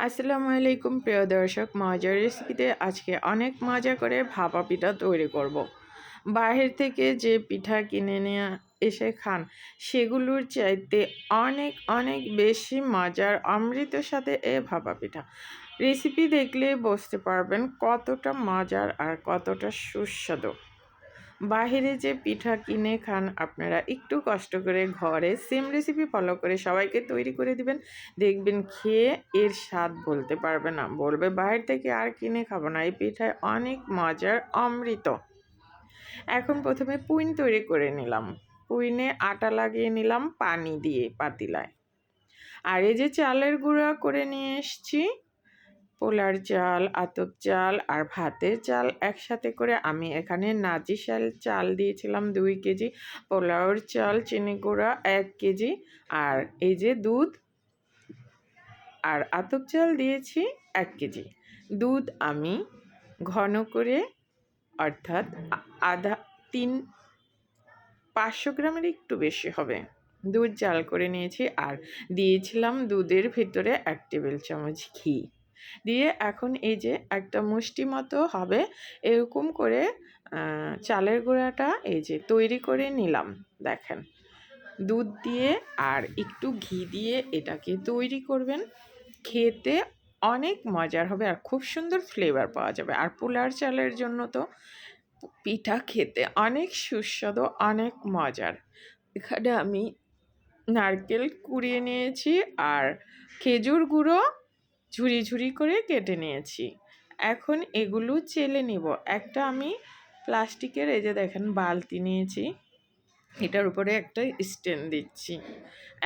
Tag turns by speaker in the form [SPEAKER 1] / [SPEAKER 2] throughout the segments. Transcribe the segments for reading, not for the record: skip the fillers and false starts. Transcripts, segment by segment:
[SPEAKER 1] আসসালামু আলাইকুম প্রিয় দর্শক, মজার রেসিপিতে আজকে অনেক মজা করে ভাপা পিঠা তৈরি করব। বাহির থেকে যে পিঠা কিনে নিয়ে এসে খান সেগুলোর চাইতে অনেক অনেক বেশি মজার অমৃতের সাথে ভাপা পিঠা রেসিপি দেখলে বুঝতে পারবেন কতটা মজার আর কতটা সুস্বাদু। বাহিরে যে পিঠা কিনে খান আপনারা একটু কষ্ট করে ঘরে সেম রেসিপি ফলো করে সবাইকে তৈরি করে দিবেন, দেখবেন খেয়ে এর স্বাদ বলতে পারবে না, বলবে বাইরে থেকে আর কিনে খাবো না, এই পিঠায় অনেক মজার অমৃত। এখন প্রথমে পুইন তৈরি করে নিলাম। পুইনে আটা লাগিয়ে নিলাম পানি দিয়ে পাতিলায়। আর এই যে চালের গুঁড়া করে নিয়ে এসছি, পোলার চাল, আতপ চাল আর ভাতের চাল একসাথে করে আমি এখানে নাজিশাল চাল দিয়েছিলাম 2 কেজি, পোলাওর চাল চিনি গুঁড়া 1 কেজি, আর এই যে দুধ আর আতপ চাল দিয়েছি 1 কেজি। দুধ আমি ঘন করে, অর্থাৎ আধা 500 গ্রামের একটু বেশি হবে, দুধ জাল করে নিয়েছি। আর দিয়েছিলাম দুধের ভিতরে 1 টেবিল চামচ ঘি দিয়ে এখন এই যে একটা মুষ্টি মতো হবে এরকম করে চালের গুঁড়াটা এই যে তৈরি করে নিলাম। দেখেন, দুধ দিয়ে আর একটু ঘি দিয়ে এটাকে তৈরি করবেন, খেতে অনেক মজার হবে আর খুব সুন্দর ফ্লেভার পাওয়া যাবে। আর পোলার চালের জন্য তো পিঠা খেতে অনেক সুস্বাদু, অনেক মজার। এখানে আমি নারকেল কুড়িয়ে নিয়েছি আর খেজুর গুঁড়ো ঝুরি ঝুরি করে কেটে নিয়েছি। এখন এগুলো চেলে নিব। একটা আমি প্লাস্টিকের এই যে দেখেন বালতি নিয়েছি, এটার উপরে একটা স্ট্যান্ড দিচ্ছি।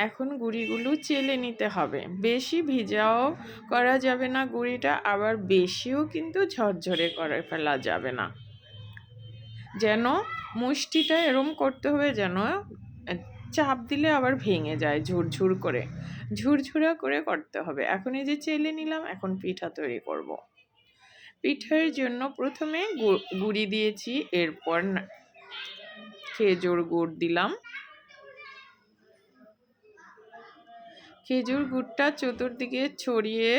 [SPEAKER 1] এখন গুঁড়িগুলো চেলে নিতে হবে, বেশি ভিজাও করা যাবে না গুঁড়িটা, আবার বেশিও কিন্তু ঝরঝরে করে ফেলা যাবে না। যেন মুষ্টিটা এরম করতে হবে যেন চাপ দিলে আবার ভেঙে যায়, ঝুরঝুর করে ঝুরঝুরা করে করতে হবে। এখন এই যে চেলে নিলাম, এখন পিঠা তৈরি করব। পিঠার জন্য প্রথমে গুঁড়ি দিয়েছি, এরপর খেজুর গুড় দিলাম। খেজুর গুড়টা চতুর্দিকে ছড়িয়ে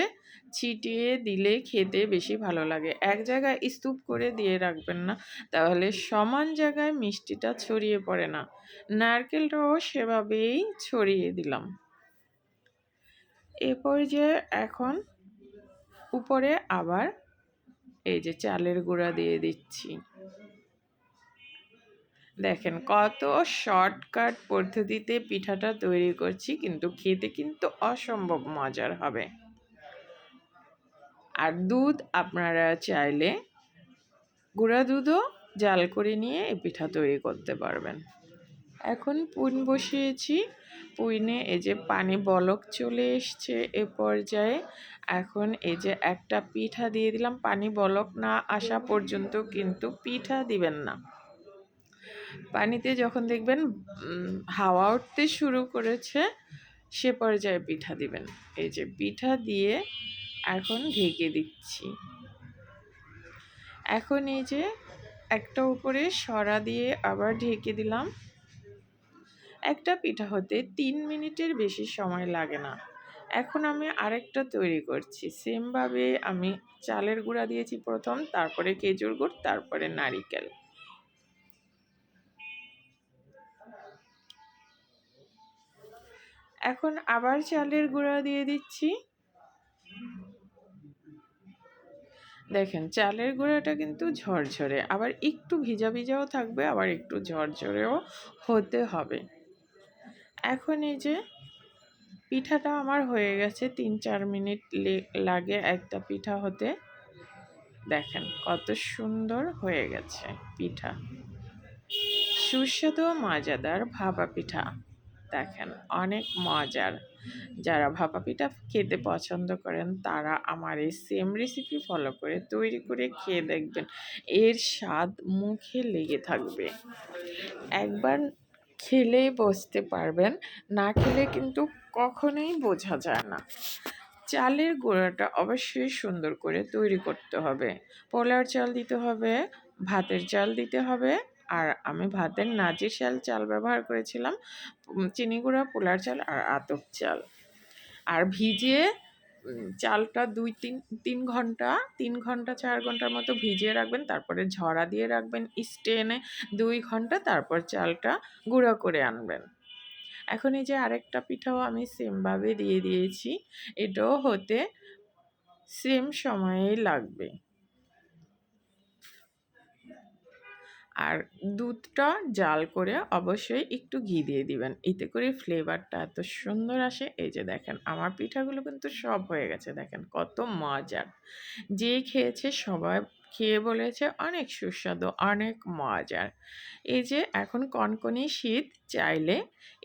[SPEAKER 1] ছিটিয়ে দিলে খেতে বেশি ভালো লাগে। এক জায়গায় স্তূপ করে দিয়ে রাখবেন না, তাহলে সমান জায়গায় মিষ্টিটা ছড়িয়ে পড়ে না। নারকেলটাও সেভাবেই ছড়িয়ে দিলাম। এরপর যে এখন উপরে আবার এই যে চালের গুঁড়া দিয়ে দিচ্ছি। দেখেন কত শর্টকাট পদ্ধতিতে পিঠাটা তৈরি করছি, কিন্তু খেতে কিন্তু অসম্ভব মজার হবে। আর দুধ আপনারা চাইলে গুঁড়া দুধও জাল করে নিয়ে এই পিঠা তৈরি করতে পারবেন। এখন পুইন বসিয়েছি, পুইনে এই যে পানি বলক চলে এসছে এ পর্যায়ে। এখন এই যে একটা পিঠা দিয়ে দিলাম, পানি বলক না আসা পর্যন্ত কিন্তু পিঠা দিবেন না। পানিতে যখন দেখবেন হাওয়া উঠতে শুরু করেছে সে পর্যায়ে পিঠা দিবেন। এই যে পিঠা দিয়ে এখন ঢেকে দিচ্ছি। এখন এই যে একটা উপরে সরা দিয়ে আবার ঢেকে দিলাম। একটা পিঠা হতে 3 মিনিটের বেশি সময় লাগে না। এখন আমি আরেকটা তৈরি করছি, সেমভাবে আমি চালের গুঁড়া দিয়েছি প্রথম, তারপরে খেজুর গুড়, তারপরে নারিকেল। এখন আবার চালের গুঁড়া দিয়ে দিচ্ছি। দেখেন চালের গুঁড়াটা কিন্তু ঝরঝরে, আবার একটু ভিজা ভিজাও থাকবে, আবার একটু ঝরঝরেও হতে হবে। এখন এই যে পিঠাটা আমার হয়ে গেছে, 3-4 মিনিট লাগে একটা পিঠা হতে। দেখেন কত সুন্দর হয়ে গেছে পিঠা, সুস্বাদু মজাদার ভাপা পিঠা। দেখেন অনেক মজার। যারা ভাপা পিঠা খেতে পছন্দ করেন তারা আমার এই সেম রেসিপি ফলো করে তৈরি করে খেয়ে দেখবেন, এর স্বাদ মুখে লেগে থাকবে। একবার খেলেই বুঝতে পারবেন, না খেলে কিন্তু কখনোই বোঝা যায় না। চালের গুঁড়াটা অবশ্যই সুন্দর করে তৈরি করতে হবে। পোলার চাল দিতে হবে, ভাতের চাল দিতে হবে, আর আমি ভাতের নাজিরশাল চাল ব্যবহার করেছিলাম, চিনি গুঁড়া, পোলার চাল আর আতপ চাল। আর ভিজিয়ে চালটা 3 ঘন্টা 3 ঘন্টা 4 ঘন্টার মতো ভিজিয়ে রাখবেন, তারপরে ঝরা দিয়ে রাখবেন স্টেনে 2 ঘন্টা, তারপর চালটা গুঁড়া করে আনবেন। এখন এই যে আরেকটা পিঠাও আমি সেমভাবে দিয়ে দিয়েছি, এটাও হতে সেম সময়েই লাগবে। আর দুধটা জাল করে অবশ্যই একটু ঘি দিয়ে দিবেন, এতে করে ফ্লেভারটা এত সুন্দর আসে। এই যে দেখেন আমার পিঠাগুলো কিন্তু সব হয়ে গেছে, দেখেন কত মজার। যে খেয়েছে সবাই খেয়ে বলেছে অনেক সুস্বাদু, অনেক মজার। এই যে এখন কনকনে শীত, চাইলে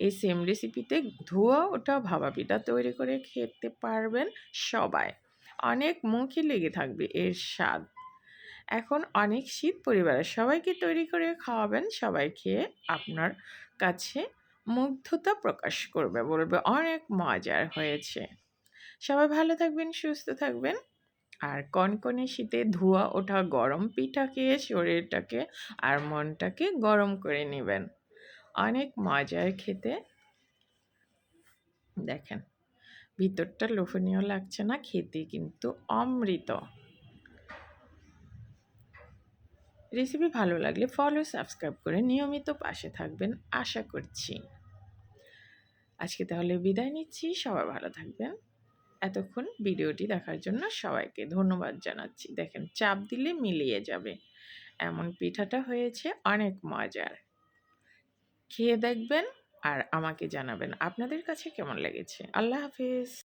[SPEAKER 1] এই সেম রেসিপিতে ধোয়া ওঠা ভাপা পিঠা তৈরি করে খেতে পারবেন সবাই। অনেক মুখে লেগে থাকবে এর স্বাদ। এখন অনেক শীত, পরিবারের সবাইকে তৈরি করে খাওয়াবেন, সবাই খেয়ে আপনার কাছে মুগ্ধতা প্রকাশ করবে, বলবে অনেক মজার হয়েছে। সবাই ভালো থাকবেন, সুস্থ থাকবেন। আর কনকনে শীতে ধোঁয়া ওঠা গরম পিঠা খেয়ে শরীরটাকে আর মনটাকে গরম করে নেবেন, অনেক মজার খেতে। দেখেন ভিতরটা লোভনীয় লাগছে না? খেতে কিন্তু অমৃত। রেসিপি ভালো লাগলে ফলো, সাবস্ক্রাইব করে নিয়মিত পাশে থাকবেন আশা করছি। আজকে তাহলে বিদায় নিচ্ছি, সবাই ভালো থাকবেন। এতক্ষণ ভিডিওটি দেখার জন্য সবাইকে ধন্যবাদ জানাচ্ছি। দেখেন চাপ দিলে মিলিয়ে যাবে এমন পিঠাটা হয়েছে, অনেক মজার। খেয়ে দেখবেন আর আমাকে জানাবেন আপনাদের কাছে কেমন লেগেছে। আল্লাহ হাফিজ।